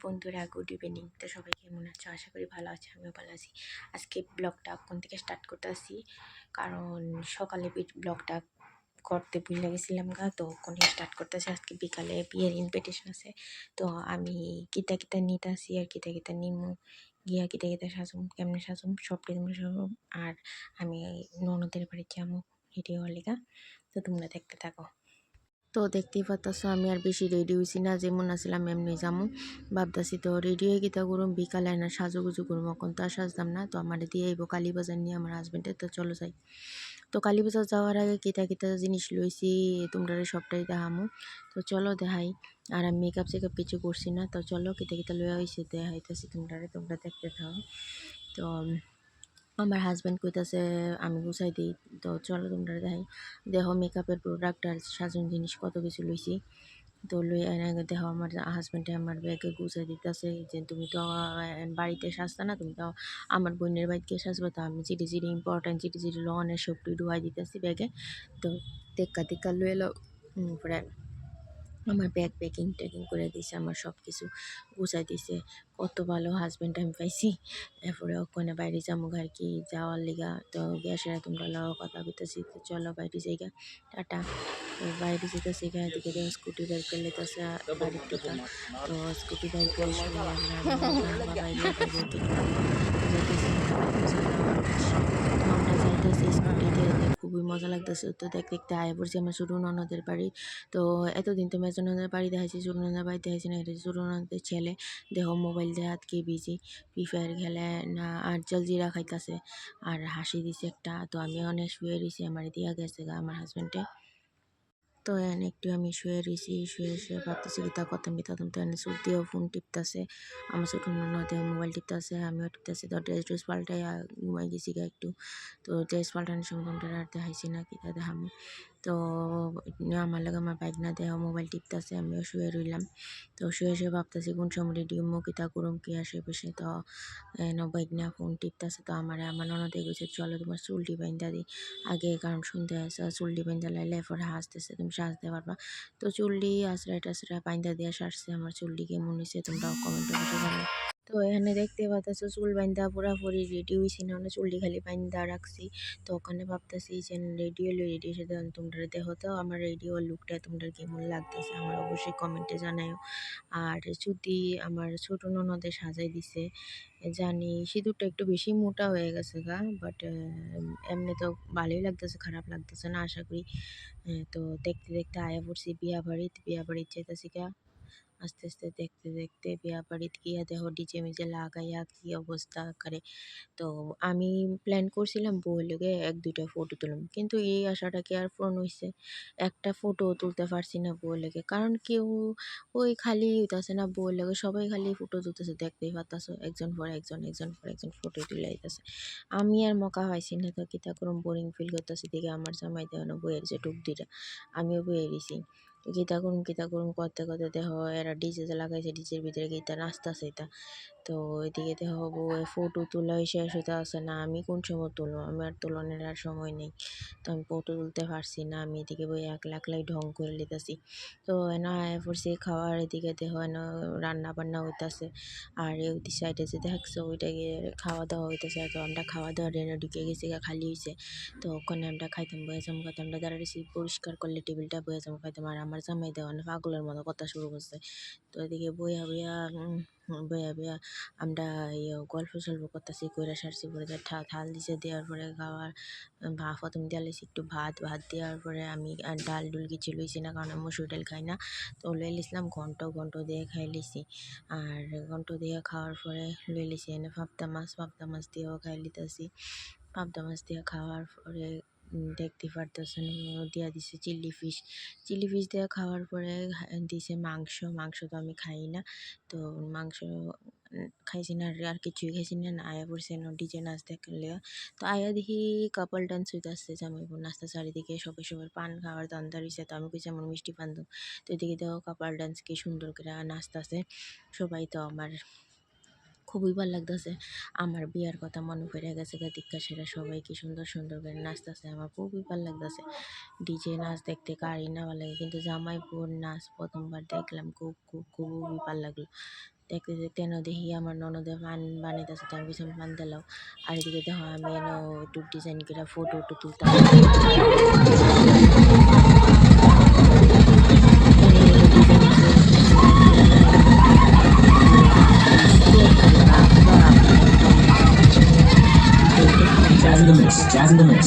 বন্ধুরা, good evening. তো সবাই কেমন আছো? আশা করি ভালো আছে, আমিও ভালো আছি। আজকে ব্লগটা কোন থেকে স্টার্ট করতে আসি, কারণ সকালে ব্লগটা করতে ভুলে গেছিলাম তো কোনে স্টার্ট করতেছি। আজকে বিকালে বিয়ের ইনভিটেশন আছে, তো আমি কিতা কিতা নিতে আসি আর কিতা কিতা নিমু, গিয়া কিতা কিতা সাজুম, কেমনে সাজুম সবটাই তোমরা সাজুম। আর আমি ননদের বাড়ি যাবো রেডি হওয়ার লিগা, তো তোমরা দেখতে থাকো। তো দেখতেই পারতাছো আমি আর বেশি রেডি হয়েছি না, যেমন আসলাম এমনি যামু ভাবতাছি। তো রেডি হয়ে গিয়ে করুম বিকালে না সাজুগুজু করুম, এখন তো আর সাজতাম না। তো আমার দিয়ে আইব কালীবাজার নিয়ে আমার হাজবেন্ডের, তো চলো যাই। তো কালীবাজার যাওয়ার আগে কিতা কিতা জিনিস লইছি তোমরা সবটাই দেখামু, তো চলো দেখাই। আর আমি মেকআপ চেকআপ কিছু করছি না, তো চলো কিতা কিতা লইয়া হয়েছে দেখাইতেছি তোমরা দেখতে থাকো। তো আমার হাজব্যান্ড কইতাছে আমি গুছাই দিই, তো চলো তোমরা দেখাই। দেখো মেকআপের প্রোডাক্ট আর সাজুন জিনিস কত কিছু লইছি। তো লই এনে দেখো আমার হাজব্যান্ডে আমার ব্যাগে গুছাই দিতেছে যে তুমি তো বাড়িতে সাজতা না, তুমি তো আমার বোনের বাড়িতে সাজবা। তো আমি চিটি চিটি ইম্পর্টেন্ট চিটি চিটি লনের সবটি ডুয়াই দিতেছি ব্যাগে। তো টেক্কা টেক্কা লয়ে এলো পরে আমার ব্যাগ প্যাকিং ট্যাকিং করে দিছে, আমার সব কিছু গুছাই দিছে। কত ভালো হাজব্যান্ড আমি পাইছি। এরপরে ওখানে বাইরে যাবো আর কি যাওয়ার লিগা, তো গ্যাসের তোমরা লওয়া কথা বলতেছি। তো চলো বাইরে যাইগা, টাটা। তো বাইরে যেতেছি গা, এদিকে দেখো স্কুটি বাইক করে লেতেছে বাড়ির থেকে। তো স্কুটি বাইক করে শুনে আমরা বাইরে যাইতেছি আমরা যাইতেছি স্কুটিতে, খুবই মজা লাগতেছে। তো দেখতে দেখতে আয় পড়ছি আমার ছোটো ননদের বাড়ি। তো এতদিন তো মেজো ননদের বাড়ি দেখাইছি, ছোটো ননদের বাড়ি দেখাইছি না। এটা ছোটো ননদের ছেলে, দেখো মোবাইল দিয়ে হাত কে বিজি, ফ্রি ফায়ার খেলে না আর জলজিরা খাইতেছে আর হাসি দিছে একটা। তো আমি অনেক শুয়ে রয়েছি, আমার দিয়া গেছে আমার হাজব্যান্ডে। তো এনে একটু আমি শুয়ে রয়েছি, শুয়ে ভাবতেছি গীতা কথা মিতাম। তো এনে সুর দিয়েও ফোন টিপতেছে, আমার ছোট ননদেও মোবাইল টিপতেছে, আমিও টিপতেছি। তো ড্রেস পাল্টাই ঘুমাই গেছি গা একটু। তো ড্রেস পাল্টানোর সময় তোমরা আর দেখাইছি না কিতা দেখামো। তো আমার লাগে আমার বাইক না দেওয়া মোবাইল টিপতেছে, আমিও শুয়ে রইলাম। তো শুয়ে ভাবতেছি কোন সময় রেডি হমো কিতা করুম কি আশেপাশে। তো বাইক না ফোন টিপতেছে, তো আমার ননদে গেছে চলো তোমার চুলটি বাইন্দা দিই আগে, কারণ শুনতে আসে চুলটি বাইন্দা লাইলে পরে হাসতেছে তুমি সাজতে পারবা। তো চুলটি আশ্রয় টাশ্রয় বাইন্দা দিয়ে সারছে। আমার চুলটি কেমন হয়েছে তোমরা কমেন্টে বসে জানো। তো এখানে দেখতে পাচ্ছ চুল বাইন্দা পুরাপুরি রেডি হয়েছি না, চুলটি খালি বাইন্দা রাখছি। তো ওখানে ভাবতেছি যে রেডি হলে রেডি এসে তোমরা দেখো তো আমার রেডি হওয়ার লুকটা তোমরা কেমন লাগতেছে আমার অবশ্যই কমেন্টে জানাও। আর যদি আমার ছোট ননদে সাজাই দিছে, জানি সিঁদুরটা একটু বেশি মোটা হয়ে গেছে গা, বাট এমনি তো ভালোই লাগতেছে, খারাপ লাগতেছে না আশা করি। তো দেখতে দেখতে আয়া পড়ছি বিয়া বাড়িতে যেতেছি গা। আস্তে আস্তে দেখতে দেখতে বিয়া বাড়িতে গিয়া দেখো ডিজে মিজে লাগাইয়া কি অবস্থা করে। তো আমি প্ল্যান করছিলাম বউয়ের লগে এক দুইটা ফটো তুললাম, কিন্তু এই আশাটা কি আর পূরণ হয়েছে? একটা ফটো তুলতে পারছি না বউয়ের লগে, কারণ কেউ ওই খালি হইতাছে না বউয়ের লগে, সবাই খালি ফটো তুলতেছে। দেখতেই পারতাছো একজন পর একজন একজন পর একজন ফটো তুলে আইতাছে। আমি আর মকা পাইছি না, তো কিতা করুম বোরিং ফিল করতেছি। দিকে আমার জামাই দেওয়ানো বইয়ের যে টুক দুইটা, আমিও বইয়ে দিছি। কিতা করুম করতে করতে দেখো এরা ডিজে লাগাইছে, ডিজের ভিতরে গিয়ে নাচতাছে এটা। তো এদিকে দেখো বউয়ে ফটো তোলাই শেষ হইতে আসে না, আমি কোন সময় তুলবো, আমি আর তোলনের আর সময় নেই। তো আমি ফটো তুলতে পারছি না, আমি এদিকে বই একলা একলাই ঢং করে লিতেছি। তো এনা আয়া পড়ছি খাওয়ার, এদিকে দেখো এনা রান্না বান্না হইতাছে। আর ওই সাইডে যে দেখছো ওইটাকে খাওয়া দাওয়া হইতেছে। তো আমরা খাওয়া দাওয়া রেনে ঢুকে গেছি গা, খালি হয়েছে। তো ওখানে আমরা খাইতাম বয়ে যাবো খাইতাম, আমরা দাঁড়াইছি পরিষ্কার করলে টেবিলটা বয়ে যাবো খাইতাম। আর আমার জামাই দেওয়া পাগলের মতো কথা শুরু করছে। তো এদিকে বইয়া বইয়া বইয়া বইয়া আমরা গল্প সল্প করতেছি, কইরা সারছি। পরে থাল দিছে, দেওয়ার পরে খাওয়ার প্রথম দিয়া লাইছি একটু ভাত দেওয়ার পরে আমি আর ডাল ডুল কিছু লইছি না, কারণ আমি মসুর ডাল খাই না। তো লই লিছিলাম ঘন্ট দিয়ে খাই লিছি। আর ঘন্ট দিয়ে খাওয়ার পরে লই লিছি এনে পাবদা মাছ দিয়েও খাই লিতেছি। পাবদা মাছ দিয়ে খাওয়ার পরে দেখতে পারতেছেন দিয়া দিছে চিলি ফিশ দিয়ে খাওয়ার পরে দিছে মাংস তো আমি খাই না। তো মাংস খাইছি না, আর কিছুই খাইছি না। আয়া পড়ছে ডিজে নাচ দেখলে। তো আয়া দেখি কাপল ডান্স হইতাছে, জামাইবু নাচতে চারিদিকে, সবাই পান খাওয়ার দান্দা রইছে। তো আমি কইছি আমার মিষ্টি পান দাও। তো এদিকে দেখো কাপল ডান্স কি সুন্দর করে নাচতাছে সবাই। তো আমার খুবই ভালো লাগতেছে, আমার বিয়ার কথা মনে পড়ে গেছে গা, সেরা সবাই কি সুন্দর সুন্দর করে নাচতেছে, আমার খুবই ভালো লাগতেছে। ডিজে নাচ দেখতে কারই না ভালো লাগে, কিন্তু জামাই বোন নাচ প্রথমবার দেখলাম, খুবই ভালো লাগলো। দেখতে দেখতে এনে দেখি আমার ননদে পান বানাইতেছে, তো আমি পিছনে পান দিলাম। আর এদিকে দেখো আমি এনে একটু ডিজাইন করে ফটো উটো তুলতাম। Jazz in the mix. Jazz in the mix.